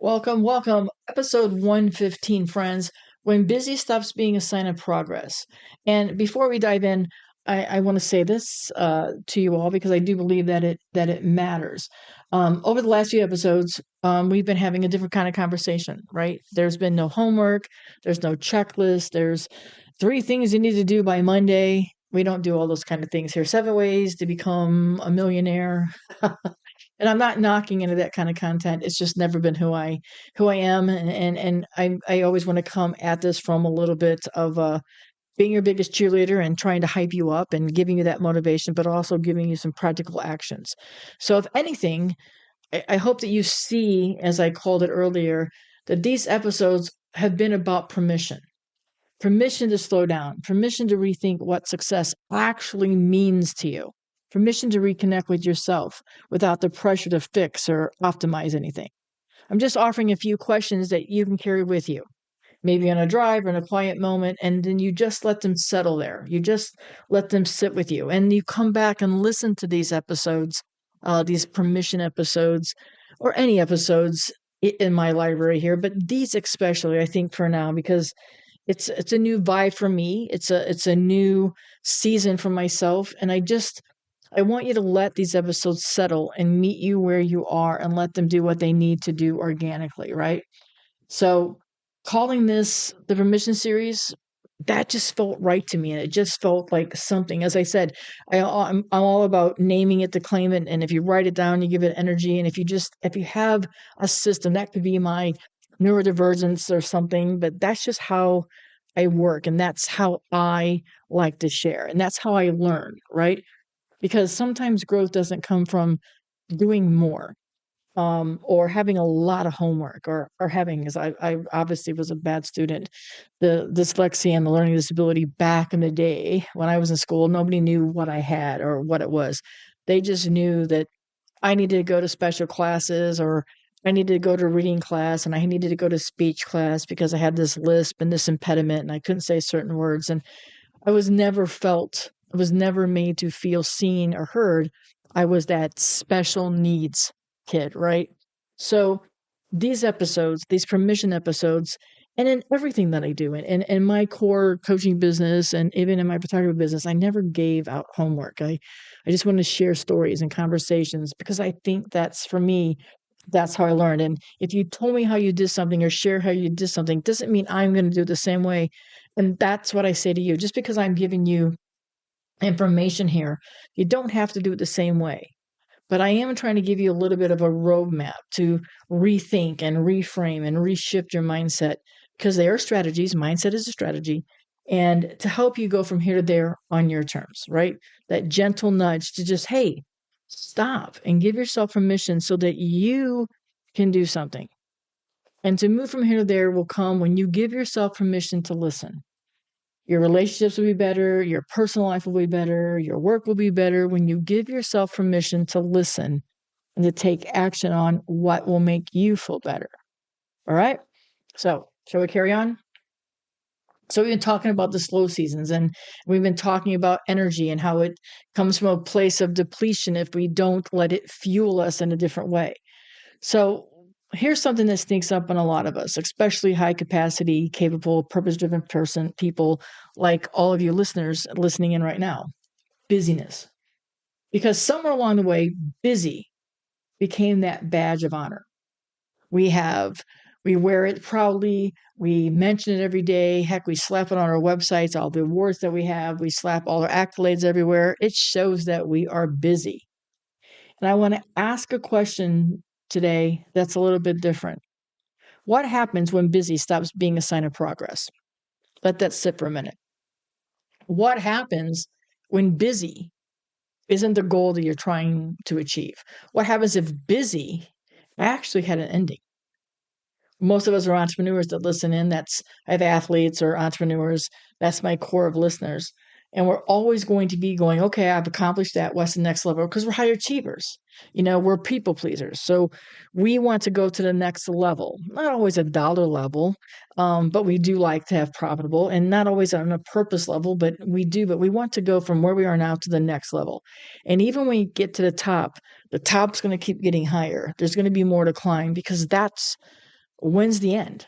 Welcome, welcome. Episode 115, friends. When busy stops being a sign of progress. And before we dive in, I want to say this to you all because I do believe that it matters. Over the last few episodes, we've been having a different kind of conversation, right? There's been no homework, there's no checklist, there's three things you need to do by Monday. We don't do all those kind of things here. 7 ways to become a millionaire. And I'm not knocking into that kind of content. It's just never been who I am, and I always want to come at this from a little bit of being your biggest cheerleader and trying to hype you up and giving you that motivation, but also giving you some practical actions. So if anything, I hope that you see, as I called it earlier, that these episodes have been about permission to slow down, permission to rethink what success actually means to you, permission to reconnect with yourself without the pressure to fix or optimize anything. I'm just offering a few questions that you can carry with you, maybe on a drive or in a quiet moment, and then you just let them settle there. You just let them sit with you. And you come back and listen to these episodes, these permission episodes, or any episodes in my library here, but these especially, I think, for now, because it's a new vibe for me. It's a new season for myself, and I want you to let these episodes settle and meet you where you are and let them do what they need to do organically, right? So, calling this the permission series, that just felt right to me, and it just felt like something. As I said, I'm all about naming it to claim it, and if you write it down, you give it energy, and if you have a system, that could be my neurodivergence or something, but that's just how I work, and that's how I like to share, and that's how I learn, right? Because sometimes growth doesn't come from doing more, or having a lot of homework, or having, as I obviously was a bad student, the dyslexia and the learning disability back in the day when I was in school, nobody knew what I had or what it was. They just knew that I needed to go to special classes, or I needed to go to reading class, and I needed to go to speech class because I had this lisp and this impediment and I couldn't say certain words. And I was never made to feel seen or heard. I was that special needs kid, right? So these episodes, these permission episodes, and in everything that I do, in my core coaching business and even in my photography business, I never gave out homework. I just want to share stories and conversations because I think that's, for me, that's how I learned. And if you told me how you did something or share how you did something, doesn't mean I'm going to do it the same way. And that's what I say to you. Just because I'm giving you information here, you don't have to do it the same way. But I am trying to give you a little bit of a roadmap to rethink and reframe and reshift your mindset, because they are strategies. Mindset is a strategy. And to help you go from here to there on your terms, right? That gentle nudge to just, hey, stop and give yourself permission so that you can do something. And to move from here to there will come when you give yourself permission to listen. Your relationships will be better, your personal life will be better, your work will be better when you give yourself permission to listen and to take action on what will make you feel better. All right? So, shall we carry on? So, we've been talking about the slow seasons, and we've been talking about energy and how it comes from a place of depletion if we don't let it fuel us in a different way. So, here's something that sneaks up on a lot of us, especially high capacity, capable, purpose driven people like all of you listeners listening in right now: busyness. Because somewhere along the way, busy became that badge of honor. We have, we wear it proudly. We mention it every day. Heck, we slap it on our websites, all the awards that we have. We slap all our accolades everywhere. It shows that we are busy. And I want to ask a question today that's a little bit different. What happens when busy stops being a sign of progress? Let that sit for a minute. What happens when busy isn't the goal that you're trying to achieve? What happens if busy actually had an ending? Most of us are entrepreneurs that listen in. I have athletes or entrepreneurs. That's my core of listeners. And we're always going to be going, okay, I've accomplished that. What's the next level? Because we're high achievers. We're people pleasers. So we want to go to the next level. Not always a dollar level, but we do like to have profitable, and not always on a purpose level, but we do. But we want to go from where we are now to the next level. And even when you get to the top's going to keep getting higher. There's going to be more to climb, because that's When's the end?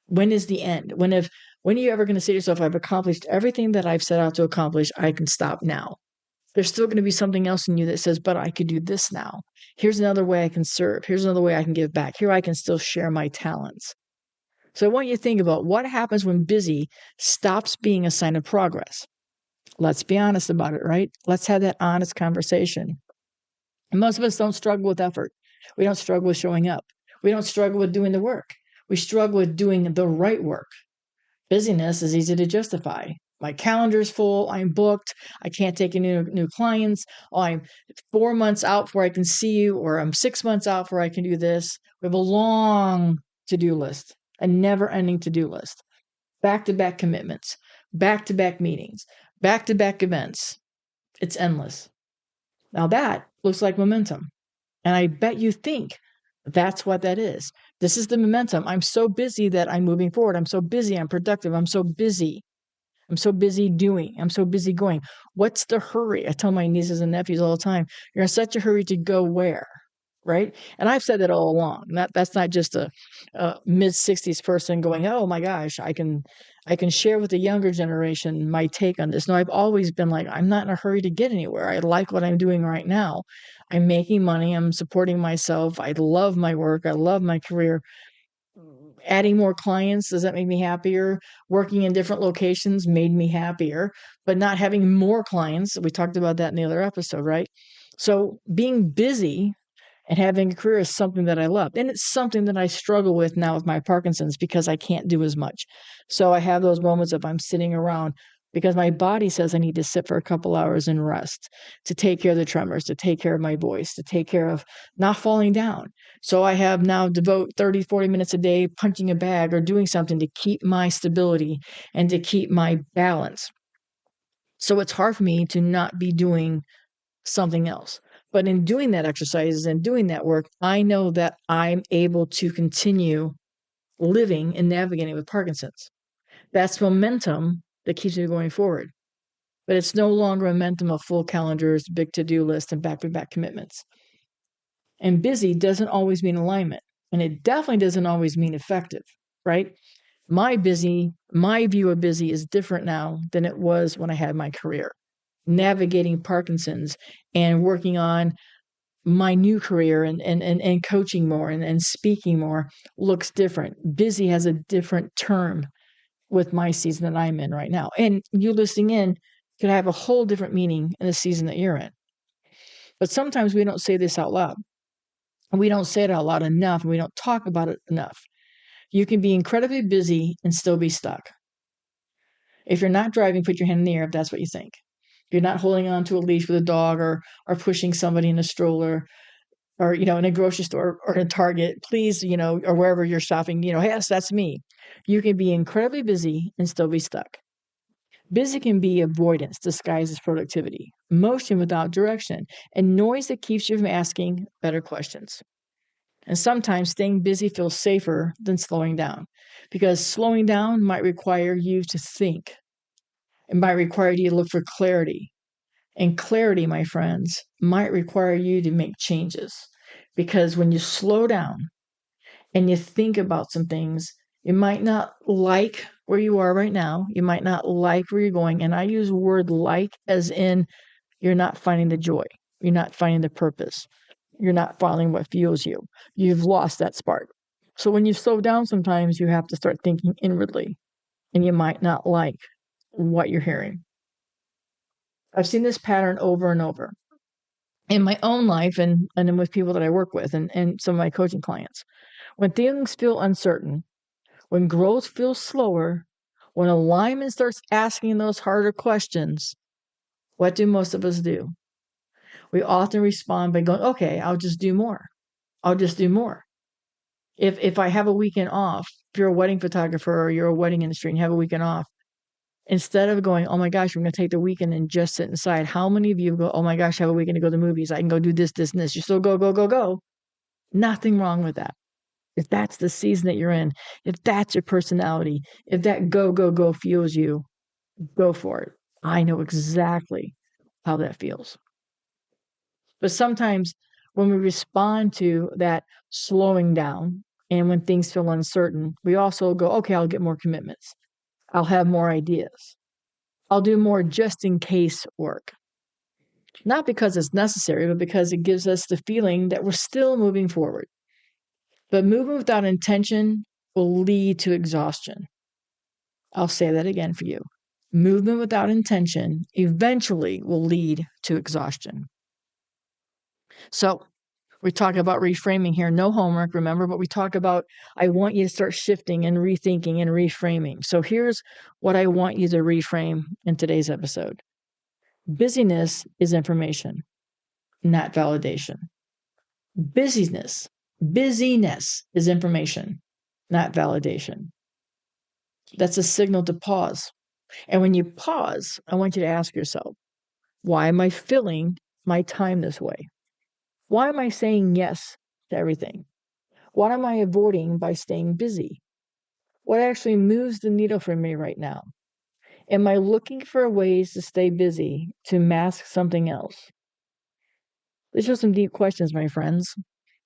When is the end? When are you ever going to say to yourself, I've accomplished everything that I've set out to accomplish, I can stop now? There's still going to be something else in you that says, but I could do this now. Here's another way I can serve. Here's another way I can give back. Here I can still share my talents. So I want you to think about what happens when busy stops being a sign of progress. Let's be honest about it, right? Let's have that honest conversation. And most of us don't struggle with effort. We don't struggle with showing up. We don't struggle with doing the work. We struggle with doing the right work. Busyness is easy to justify. My calendar's full. I'm booked. I can't take any new clients. Oh, I'm 4 months out before I can see you, or I'm 6 months out before I can do this. We have a long to-do list, a never-ending to-do list. Back-to-back commitments, back-to-back meetings, back-to-back events. It's endless. Now that looks like momentum. And I bet you think that's what that is. This is the momentum. I'm so busy that I'm moving forward. I'm so busy. I'm productive. I'm so busy. I'm so busy doing. I'm so busy going. What's the hurry? I tell my nieces and nephews all the time, you're in such a hurry to go where? Right? And I've said that all along. That's not just a mid-60s person going, oh my gosh, I can share with the younger generation my take on this. No, I've always been like, I'm not in a hurry to get anywhere. I like what I'm doing right now. I'm making money. I'm supporting myself. I love my work. I love my career. Adding more clients, does that make me happier? Working in different locations made me happier, but not having more clients, we talked about that in the other episode, right? So being busy and having a career is something that I love. And it's something that I struggle with now with my Parkinson's because I can't do as much. So I have those moments of I'm sitting around because my body says I need to sit for a couple hours and rest, to take care of the tremors, to take care of my voice, to take care of not falling down. So I have now devote 30, 40 minutes a day punching a bag or doing something to keep my stability and to keep my balance. So it's hard for me to not be doing something else. But in doing that exercises and doing that work, I know that I'm able to continue living and navigating with Parkinson's. That's momentum that keeps me going forward. But it's no longer momentum of full calendars, big to-do list, and back-to-back commitments. And busy doesn't always mean alignment. And it definitely doesn't always mean effective, right? My view of busy is different now than it was when I had my career. Navigating Parkinson's and working on my new career and coaching more and speaking more looks different. Busy has a different term with my season that I'm in right now. And you listening in could have a whole different meaning in the season that you're in. But sometimes we don't say this out loud. And we don't say it out loud enough, and we don't talk about it enough. You can be incredibly busy and still be stuck. If you're not driving, put your hand in the air if that's what you think. If you're not holding on to a leash with a dog or pushing somebody in a stroller or, in a grocery store or in a Target, please, or wherever you're shopping, hey, yes, that's me. You can be incredibly busy and still be stuck. Busy can be avoidance disguised as productivity, motion without direction, and noise that keeps you from asking better questions. And sometimes staying busy feels safer than slowing down because slowing down might require you to think. It might require you to look for clarity. And clarity, my friends, might require you to make changes because when you slow down and you think about some things, you might not like where you are right now. You might not like where you're going. And I use the word like as in you're not finding the joy. You're not finding the purpose. You're not finding what fuels you. You've lost that spark. So when you slow down, sometimes you have to start thinking inwardly and you might not like what you're hearing. I've seen this pattern over and over in my own life and then with people that I work with and some of my coaching clients. When things feel uncertain, when growth feels slower, when alignment starts asking those harder questions, what do most of us do? We often respond by going, okay, I'll just do more. I'll just do more. If I have a weekend off, if you're a wedding photographer or you're a wedding industry and you have a weekend off, instead of going, oh my gosh, I'm going to take the weekend and just sit inside. How many of you go, oh my gosh, I have a weekend to go to the movies. I can go do this, this, and this. You still go, go, go, go. Nothing wrong with that. If that's the season that you're in, if that's your personality, if that go, go, go fuels you, go for it. I know exactly how that feels. But sometimes when we respond to that slowing down And when things feel uncertain, we also go, okay, I'll get more commitments. I'll have more ideas. I'll do more just in case work. Not because it's necessary, but because it gives us the feeling that we're still moving forward. But movement without intention will lead to exhaustion. I'll say that again for you. Movement without intention eventually will lead to exhaustion. So we talk about reframing here. No homework, remember, but we talk about I want you to start shifting and rethinking and reframing. So here's what I want you to reframe in today's episode. Busyness is information, not validation. Busyness is information, not validation. That's a signal to pause. And when you pause, I want you to ask yourself, why am I filling my time this way? Why am I saying yes to everything? What am I avoiding by staying busy? What actually moves the needle for me right now? Am I looking for ways to stay busy to mask something else? These are some deep questions, my friends.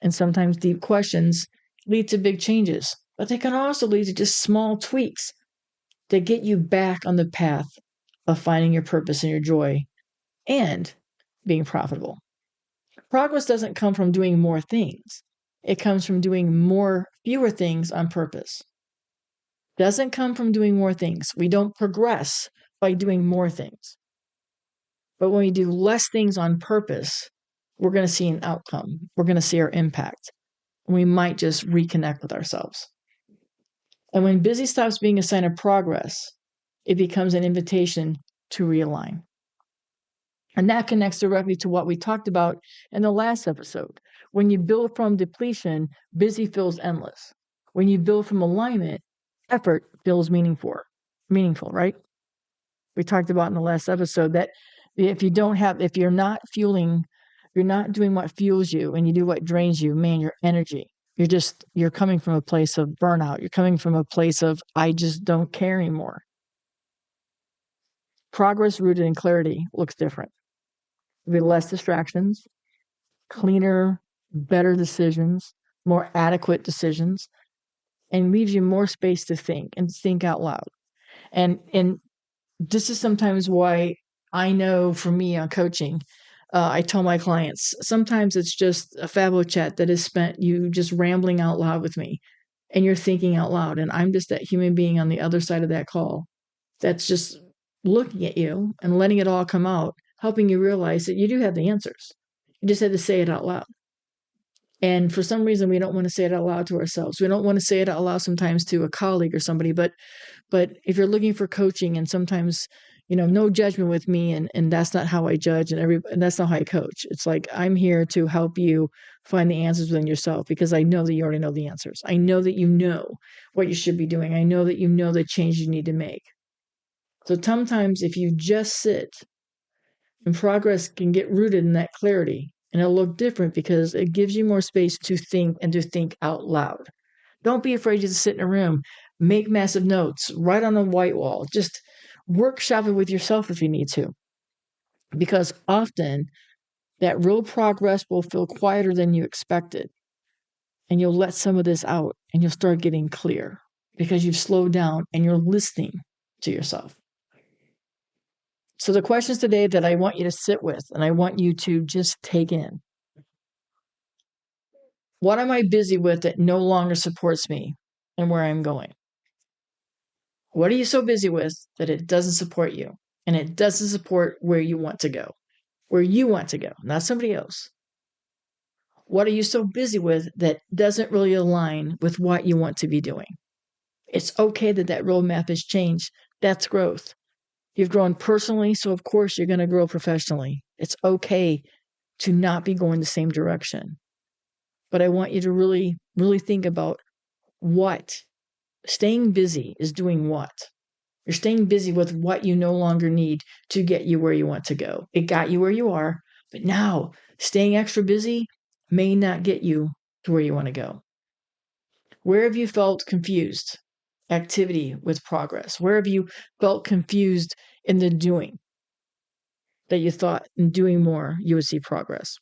And sometimes deep questions lead to big changes, but they can also lead to just small tweaks that get you back on the path of finding your purpose and your joy and being profitable. Progress doesn't come from doing more things. It comes from doing fewer things on purpose. Doesn't come from doing more things. We don't progress by doing more things. But when we do less things on purpose, we're going to see an outcome. We're going to see our impact. We might just reconnect with ourselves. And when busy stops being a sign of progress, it becomes an invitation to realign. And that connects directly to what we talked about in the last episode. When you build from depletion, busy feels endless. When you build from alignment, effort feels meaningful, right? We talked about in the last episode that if you're not doing what fuels you and you do what drains you, man, your energy, you're coming from a place of burnout. You're coming from a place of, I just don't care anymore. Progress rooted in clarity looks different. There'll be less distractions, cleaner, better decisions, more adequate decisions, and leaves you more space to think and think out loud. And this is sometimes why I know for me on coaching, I tell my clients, sometimes it's just a Fabo chat that is spent you just rambling out loud with me and you're thinking out loud. And I'm just that human being on the other side of that call that's just looking at you and letting it all come out, helping you realize that you do have the answers. You just had to say it out loud. And for some reason, we don't want to say it out loud to ourselves. We don't want to say it out loud sometimes to a colleague or somebody. But if you're looking for coaching, and sometimes, no judgment with me, and that's not how I judge, and that's not how I coach. It's like I'm here to help you find the answers within yourself because I know that you already know the answers. I know that you know what you should be doing. I know that you know the change you need to make. So sometimes if you just sit, and progress can get rooted in that clarity, and it'll look different because it gives you more space to think and to think out loud. Don't be afraid to sit in a room, make massive notes, write on a white wall, just workshop it with yourself if you need to. Because often that real progress will feel quieter than you expected. And you'll let some of this out and you'll start getting clear because you've slowed down and you're listening to yourself. So the questions today that I want you to sit with and I want you to just take in. What am I busy with that no longer supports me and where I'm going? What are you so busy with that it doesn't support you and it doesn't support where you want to go? Where you want to go, not somebody else. What are you so busy with that doesn't really align with what you want to be doing? It's okay that roadmap has changed. That's growth. You've grown personally, so of course you're going to grow professionally. It's okay to not be going the same direction. But I want you to really, really think about what staying busy is doing what. You're staying busy with what you no longer need to get you where you want to go. It got you where you are, but now staying extra busy may not get you to where you want to go. Where have you felt confused? Activity with progress. Where have you felt confused in the doing that you thought in doing more you would see progress?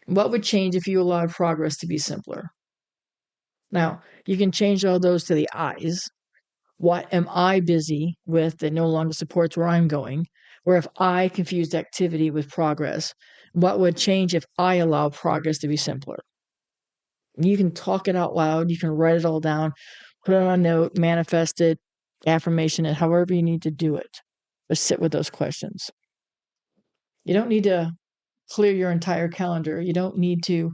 What would change if you allowed progress to be simpler? Now, you can change all those to the I's. What am I busy with that no longer supports where I'm going? Or if I confused activity with progress, what would change if I allow progress to be simpler? You can talk it out loud. You can write it all down, put it on a note, manifest it, affirmation it, however you need to do it. But sit with those questions. You don't need to clear your entire calendar. You don't need to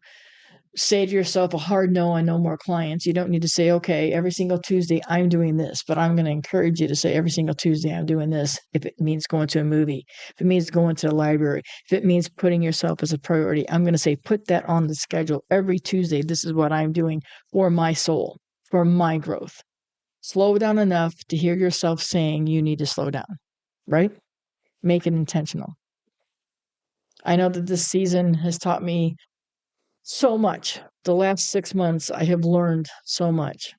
say to yourself a hard no on no more clients. You don't need to say, okay, every single Tuesday I'm doing this, but I'm going to encourage you to say every single Tuesday I'm doing this if it means going to a movie, if it means going to the library, if it means putting yourself as a priority. I'm going to say, put that on the schedule every Tuesday. This is what I'm doing for my soul, for my growth. Slow down enough to hear yourself saying you need to slow down, right? Make it intentional. I know that this season has taught me so much. The last 6 months, I have learned so much.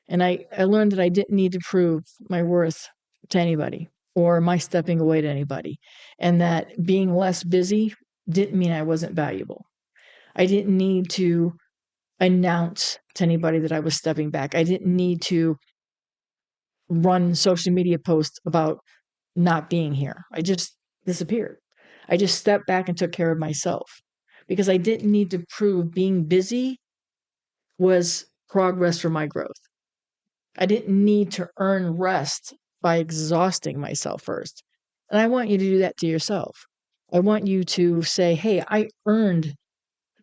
And I learned that I didn't need to prove my worth to anybody or my stepping away to anybody. And that being less busy didn't mean I wasn't valuable. I didn't need to announce to anybody that I was stepping back. I didn't need to run social media posts about not being here. I just disappeared. I just stepped back and took care of myself because I didn't need to prove being busy was progress for my growth. I didn't need to earn rest by exhausting myself first. And I want you to do that to yourself. I want you to say, hey, I earned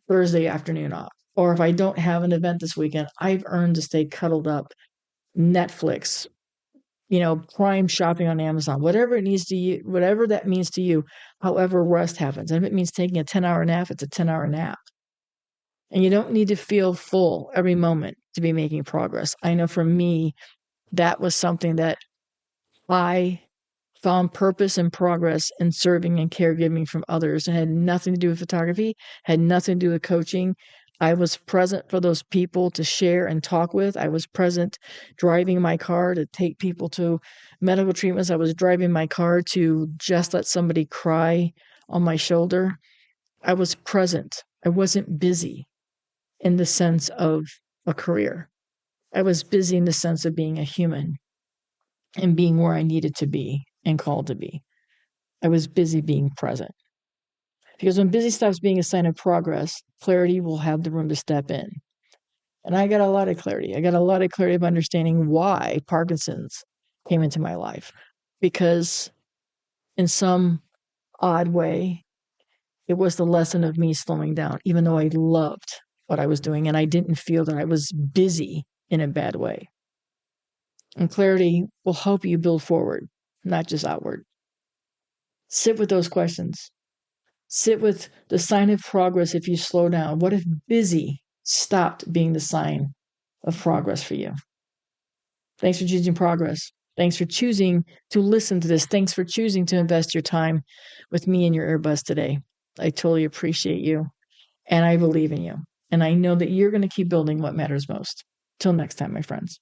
Thursday afternoon off. Or if I don't have an event this weekend, I've earned to stay cuddled up, Netflix, Prime shopping on Amazon, whatever it needs to you, whatever that means to you, however rest happens. And if it means taking a 10-hour nap, it's a 10-hour nap. And you don't need to feel full every moment to be making progress. I know for me, that was something that I found purpose and progress in serving and caregiving from others. It had nothing to do with photography, had nothing to do with coaching. I was present for those people to share and talk with. I was present driving my car to take people to medical treatments. I was driving my car to just let somebody cry on my shoulder. I was present. I wasn't busy in the sense of a career. I was busy in the sense of being a human and being where I needed to be and called to be. I was busy being present. Because when busy stops being a sign of progress, clarity will have the room to step in. And I got a lot of clarity. I got a lot of clarity of understanding why Parkinson's came into my life. Because in some odd way, it was the lesson of me slowing down, even though I loved what I was doing and I didn't feel that I was busy in a bad way. And clarity will help you build forward, not just outward. Sit with those questions. Sit with the sign of progress if you slow down. What if busy stopped being the sign of progress for you? Thanks for choosing progress. Thanks for choosing to listen to this. Thanks for choosing to invest your time with me in your earbuds today. I totally appreciate you, and I believe in you. And I know that you're going to keep building what matters most. Till next time, my friends.